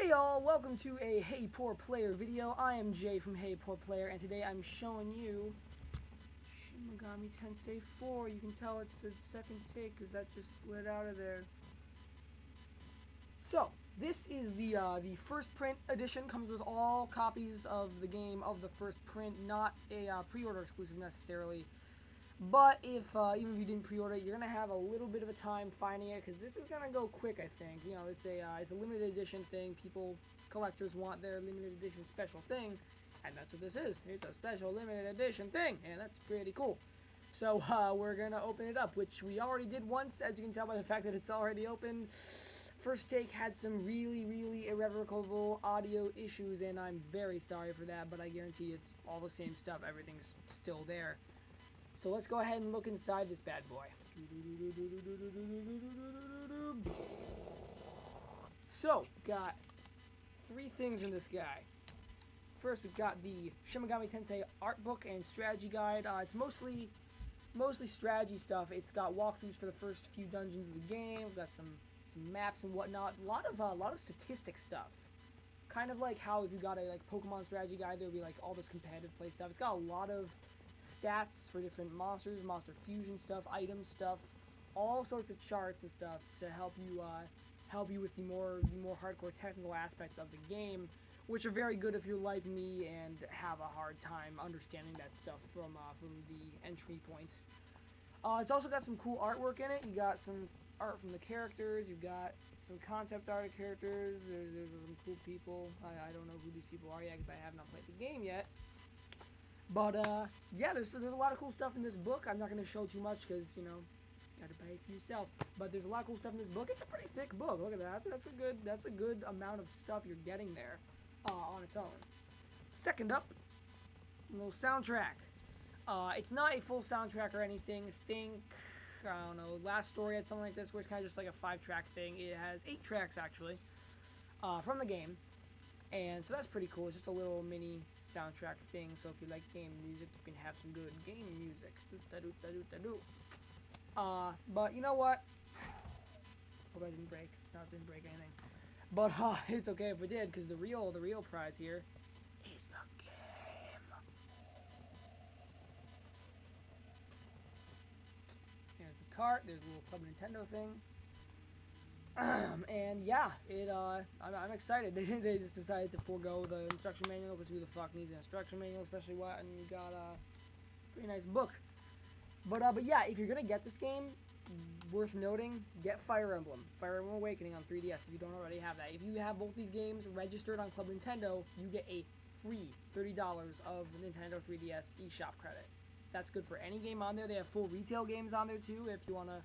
Hey y'all, welcome to a Hey Poor Player video. I am Jay from Hey Poor Player, and today I'm showing you Shin Megami Tensei 4. You can tell it's the second take because that just slid out of there. So, this is the first print edition. Comes with all copies of the game of the first print, not a pre-order exclusive necessarily. But if even if you didn't pre-order it, you're gonna have a little bit of a time finding it because this is gonna go quick. I think it's a limited edition thing. Collectors want their limited edition special thing, and that's what this is. It's a special limited edition thing, and that's pretty cool. So we're gonna open it up, which we already did once, as you can tell by the fact that it's already open. First take had some really irrevocable audio issues, and I'm very sorry for that. But I guarantee it's all the same stuff. Everything's still there. So let's go ahead and look inside this bad boy. So, got three things in this guy. First, we've got the Shin Megami Tensei art book and strategy guide. It's mostly strategy stuff. It's got walkthroughs for the first few dungeons of the game. We've got some maps and whatnot. A lot of statistics stuff. Kind of like how if you got a Pokemon strategy guide, there'll be all this competitive play stuff. It's got a lot of stats for different monsters, monster fusion stuff, item stuff, all sorts of charts and stuff to help you with the more hardcore technical aspects of the game, which are very good if you're like me and have a hard time understanding that stuff from the entry point. It's also got some cool artwork in it. You got some art from the characters. You've got some concept art of characters. There's some cool people. I don't know who these people are yet because I have not played the game yet. But, yeah, there's a lot of cool stuff in this book. I'm not going to show too much because, got to pay it for yourself. But there's a lot of cool stuff in this book. It's a pretty thick book. Look at that. That's a good amount of stuff you're getting there on its own. Second up, a little soundtrack. It's not a full soundtrack or anything. I don't know, Last Story had something like this where it's kind of just like a 5-track thing. It has 8 tracks, actually, from the game. And so that's pretty cool. It's just a little mini soundtrack thing, so if you like game music, you can have some good game music. But you know what? Hope I didn't break. No, it didn't break anything. But it's okay if it did, because the real prize here is the game. Here's the cart. There's a little Club Nintendo thing. And yeah, I'm excited. They just decided to forego the instruction manual because who the fuck needs an instruction manual, especially when you got a pretty nice book. But yeah, if you're gonna get this game, worth noting, get Fire Emblem Awakening on 3DS if you don't already have that. If you have both these games registered on Club Nintendo, you get a free $30 of Nintendo 3DS eShop credit. That's good for any game on there. They have full retail games on there too if you wanna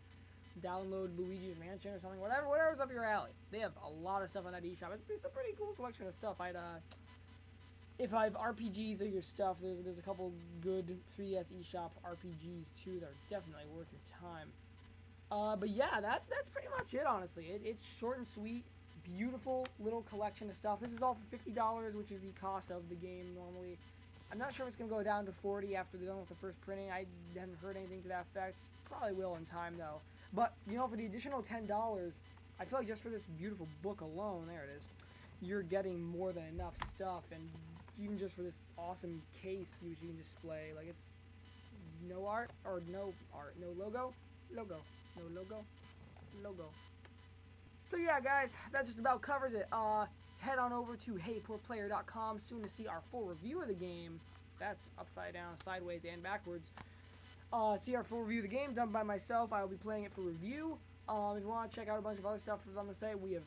download Luigi's Mansion or something, whatever's up your alley. They have a lot of stuff on that eShop. It's a pretty cool selection of stuff. If I have RPGs or your stuff, there's a couple good 3DS eShop RPGs too that are definitely worth your time. But yeah, that's pretty much it, honestly. It's short and sweet, beautiful little collection of stuff. This is all for $50, which is the cost of the game normally. I'm not sure if it's going to go down to $40 after they're done with the first printing. I haven't heard anything to that effect. Probably will in time, though. But, for the additional $10, I feel like just for this beautiful book alone, there it is, you're getting more than enough stuff. And even just for this awesome case, which you can display, it's no logo? No logo. So yeah, guys, that just about covers it. Head on over to heypoorplayer.com soon to see our full review of the game. That's upside down, sideways, and backwards. See our full review of the game done by myself. I will be playing it for review. If you want to check out a bunch of other stuff on the site, we have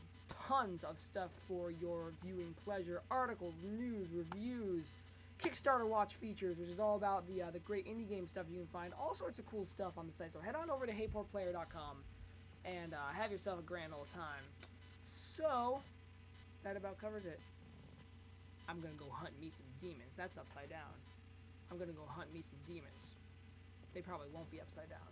tons of stuff for your viewing pleasure. Articles, news, reviews, Kickstarter watch features, which is all about the great indie game stuff you can find. All sorts of cool stuff on the site. So head on over to heypoorplayer.com and have yourself a grand old time. So, that about covers it. I'm going to go hunt me some demons. That's upside down. I'm going to go hunt me some demons. They probably won't be upside down.